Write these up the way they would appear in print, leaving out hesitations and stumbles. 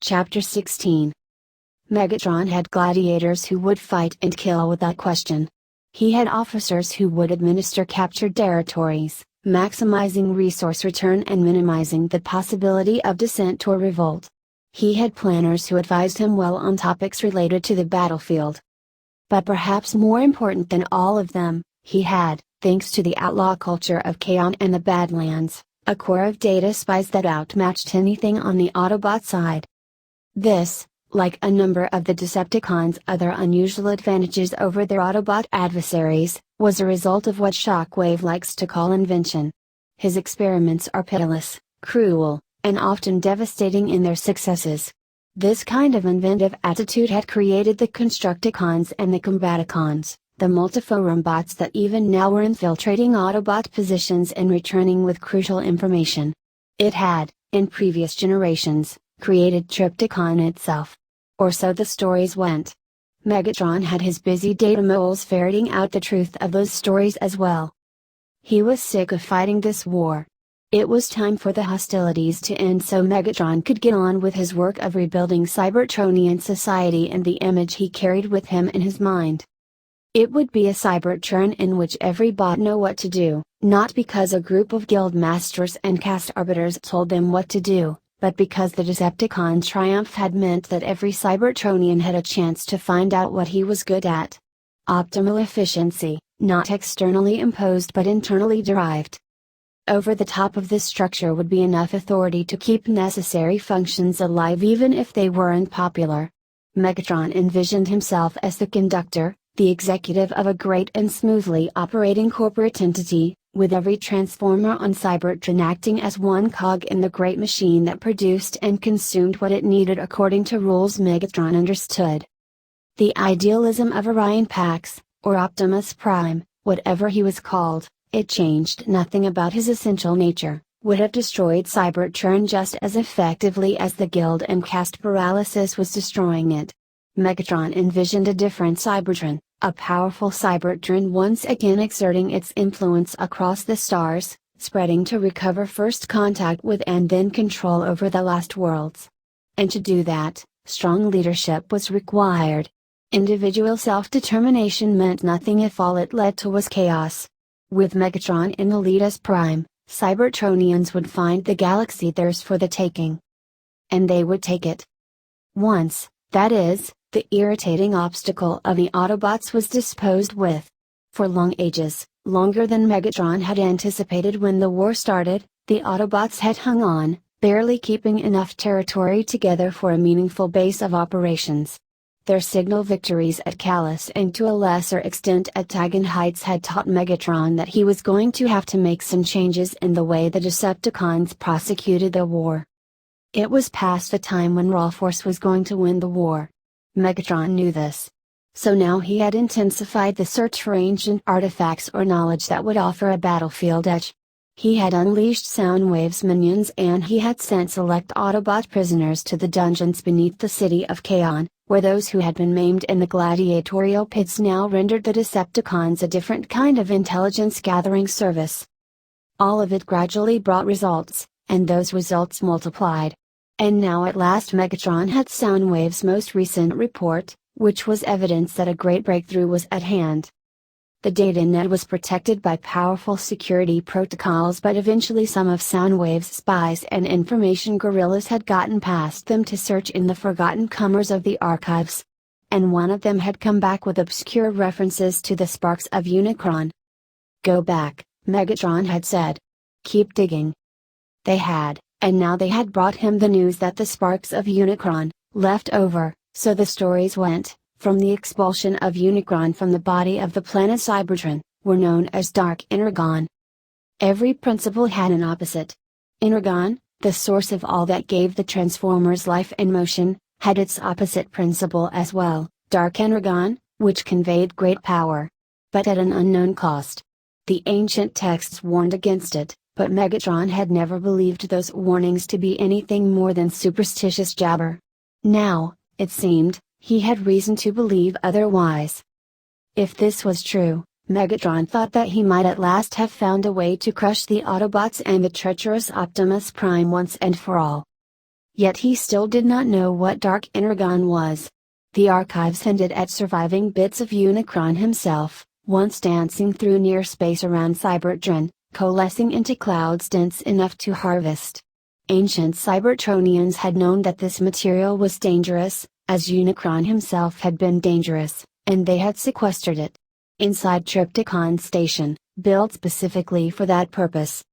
Chapter 16. Megatron had gladiators who would fight and kill without question. He had officers who would administer captured territories, maximizing resource return and minimizing the possibility of dissent or revolt. He had planners who advised him well on topics related to the battlefield. But perhaps more important than all of them, he had, thanks to the outlaw culture of Chaon and the Badlands, a corps of data spies that outmatched anything on the Autobot side. This, like a number of the Decepticons' other unusual advantages over their Autobot adversaries, was a result of what Shockwave likes to call invention. His experiments are pitiless, cruel, and often devastating in their successes. This kind of inventive attitude had created the Constructicons and the Combaticons, the multiform bots that even now were infiltrating Autobot positions and returning with crucial information. It had, in previous generations, created Tripticon itself. Or so the stories went. Megatron had his busy data moles ferreting out the truth of those stories as well. He was sick of fighting this war. It was time for the hostilities to end so Megatron could get on with his work of rebuilding Cybertronian society and the image he carried with him in his mind. It would be a Cybertron in which every bot knew what to do, not because a group of guild masters and caste arbiters told them what to do, but because the Decepticon triumph had meant that every Cybertronian had a chance to find out what he was good at. Optimal efficiency, not externally imposed but internally derived. Over the top of this structure would be enough authority to keep necessary functions alive even if they were unpopular. Megatron envisioned himself as the conductor, the executive of a great and smoothly operating corporate entity, with every transformer on Cybertron acting as one cog in the great machine that produced and consumed what it needed according to rules Megatron understood. The idealism of Orion Pax, or Optimus Prime, whatever he was called, it changed nothing about his essential nature, would have destroyed Cybertron just as effectively as the guild and caste paralysis was destroying it. Megatron envisioned a different Cybertron, a powerful Cybertron once again exerting its influence across the stars, spreading to recover first contact with and then control over the lost worlds. And to do that, strong leadership was required. Individual self-determination meant nothing if all it led to was chaos. With Megatron in the lead as Prime, Cybertronians would find the galaxy theirs for the taking. And they would take it. Once, that is, the irritating obstacle of the Autobots was disposed with. For long ages, longer than Megatron had anticipated when the war started, the Autobots had hung on, barely keeping enough territory together for a meaningful base of operations. Their signal victories at Callus and to a lesser extent at Tagon Heights had taught Megatron that he was going to have to make some changes in the way the Decepticons prosecuted the war. It was past the time when raw force was going to win the war. Megatron knew this. So now he had intensified the search for ancient artifacts or knowledge that would offer a battlefield edge. He had unleashed Soundwave's minions and he had sent select Autobot prisoners to the dungeons beneath the city of Chaon, where those who had been maimed in the gladiatorial pits now rendered the Decepticons a different kind of intelligence-gathering service. All of it gradually brought results, and those results multiplied. And now at last Megatron had Soundwave's most recent report, which was evidence that a great breakthrough was at hand. The data net was protected by powerful security protocols, but eventually some of Soundwave's spies and information guerrillas had gotten past them to search in the forgotten comers of the archives. And one of them had come back with obscure references to the sparks of Unicron. Go back, Megatron had said. Keep digging. They had. And now they had brought him the news that the sparks of Unicron, left over, so the stories went, from the expulsion of Unicron from the body of the planet Cybertron, were known as Dark Energon. Every principle had an opposite. Energon, the source of all that gave the Transformers life and motion, had its opposite principle as well, Dark Energon, which conveyed great power. But at an unknown cost. The ancient texts warned against it. But Megatron had never believed those warnings to be anything more than superstitious jabber. Now, it seemed, he had reason to believe otherwise. If this was true, Megatron thought that he might at last have found a way to crush the Autobots and the treacherous Optimus Prime once and for all. Yet he still did not know what Dark Energon was. The archives hinted at surviving bits of Unicron himself, once dancing through near space around Cybertron, coalescing into clouds dense enough to harvest. Ancient Cybertronians had known that this material was dangerous, as Unicron himself had been dangerous, and they had sequestered it inside Tripticon Station, built specifically for that purpose.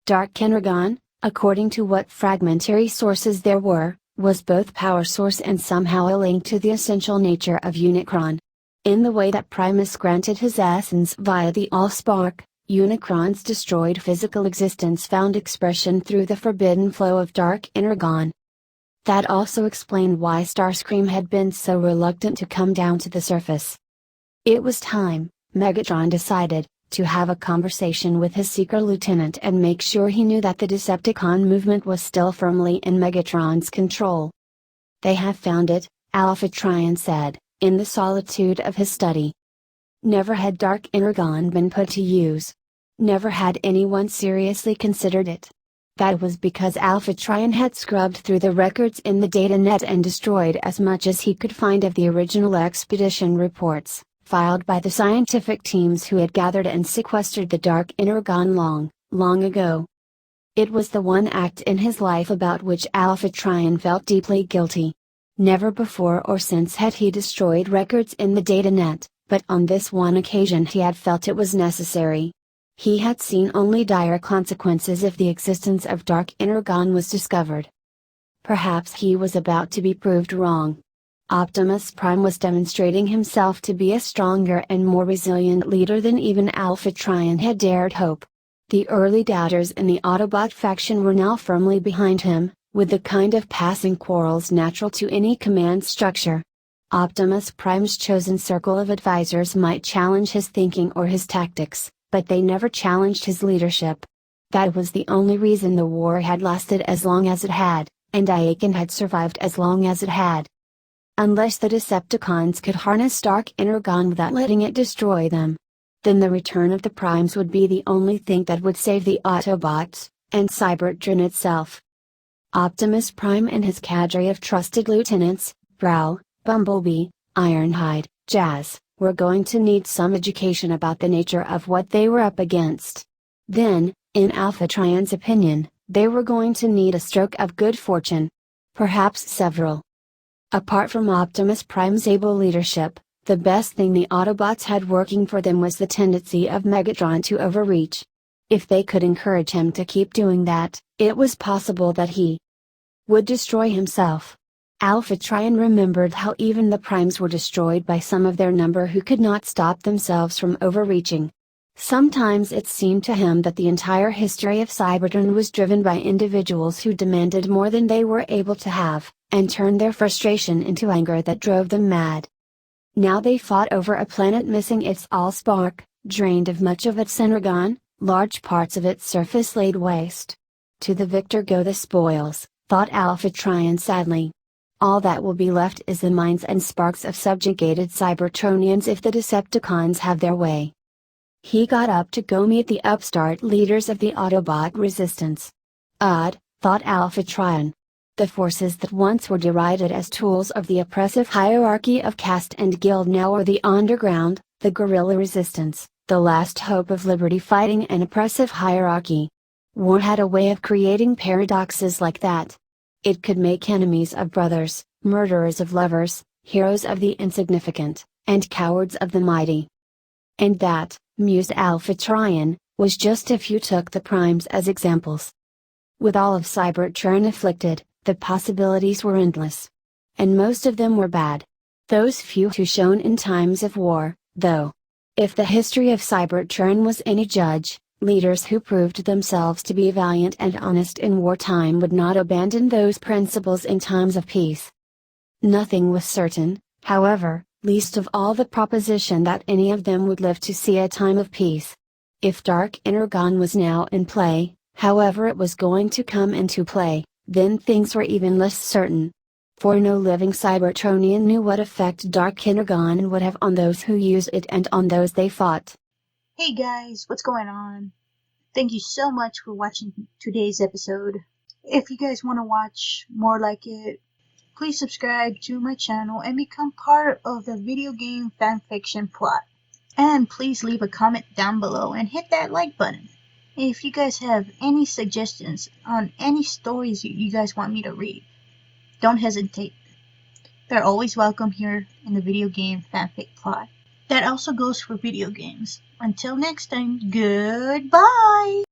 Dark Energon, according to what fragmentary sources there were, was both power source and somehow a link to the essential nature of Unicron. In the way that Primus granted his essence via the Allspark, Unicron's destroyed physical existence found expression through the forbidden flow of Dark Energon. That also explained why Starscream had been so reluctant to come down to the surface. It was time, Megatron decided, to have a conversation with his secret lieutenant and make sure he knew that the Decepticon movement was still firmly in Megatron's control. "They have found it," Alpha Trion said, in the solitude of his study. Never had Dark Energon been put to use. Never had anyone seriously considered it. That was because Alpha Trion had scrubbed through the records in the data net and destroyed as much as he could find of the original expedition reports, filed by the scientific teams who had gathered and sequestered the Dark Energon long ago. It was the one act in his life about which Alpha Trion felt deeply guilty. Never before or since had he destroyed records in the data net, but on this one occasion he had felt it was necessary. He had seen only dire consequences if the existence of Dark Energon was discovered. Perhaps he was about to be proved wrong. Optimus Prime was demonstrating himself to be a stronger and more resilient leader than even Alpha Trion had dared hope. The early doubters in the Autobot faction were now firmly behind him, with the kind of passing quarrels natural to any command structure. Optimus Prime's chosen circle of advisors might challenge his thinking or his tactics, but they never challenged his leadership. That was the only reason the war had lasted as long as it had, and Icon had survived as long as it had. Unless the Decepticons could harness Dark Energon without letting it destroy them, then the return of the Primes would be the only thing that would save the Autobots, and Cybertron itself. Optimus Prime and his cadre of trusted lieutenants, Prowl, Bumblebee, Ironhide, Jazz, were going to need some education about the nature of what they were up against. Then, in Alpha Trion's opinion, they were going to need a stroke of good fortune. Perhaps several. Apart from Optimus Prime's able leadership, the best thing the Autobots had working for them was the tendency of Megatron to overreach. If they could encourage him to keep doing that, it was possible that he would destroy himself. Alpha Trion remembered how even the Primes were destroyed by some of their number who could not stop themselves from overreaching. Sometimes it seemed to him that the entire history of Cybertron was driven by individuals who demanded more than they were able to have, and turned their frustration into anger that drove them mad. Now they fought over a planet missing its Allspark, drained of much of its Energon, large parts of its surface laid waste. To the victor go the spoils, thought Alpha Trion sadly. All that will be left is the minds and sparks of subjugated Cybertronians if the Decepticons have their way. He got up to go meet the upstart leaders of the Autobot resistance. Odd, thought Alpha Trion. The forces that once were derided as tools of the oppressive hierarchy of caste and guild now are the underground, the guerrilla resistance, the last hope of liberty fighting an oppressive hierarchy. War had a way of creating paradoxes like that. It could make enemies of brothers, murderers of lovers, heroes of the insignificant, and cowards of the mighty. And that, mused Alpha Trion, was just if you took the Primes as examples. With all of Cybertron afflicted, the possibilities were endless. And most of them were bad. Those few who shone in times of war, though. If the history of Cybertron was any judge, leaders who proved themselves to be valiant and honest in wartime would not abandon those principles in times of peace. Nothing was certain, however, least of all the proposition that any of them would live to see a time of peace. If Dark Energon was now in play, however it was going to come into play, then things were even less certain. For no living Cybertronian knew what effect Dark Energon would have on those who used it and on those they fought. Hey guys, what's going on? Thank you so much for watching today's episode. If you guys want to watch more like it, please subscribe to my channel and become part of the video game fanfiction plot. And please leave a comment down below and hit that like button. If you guys have any suggestions on any stories you guys want me to read, don't hesitate. They're always welcome here in the video game fanfic plot. That also goes for video games. Until next time, goodbye!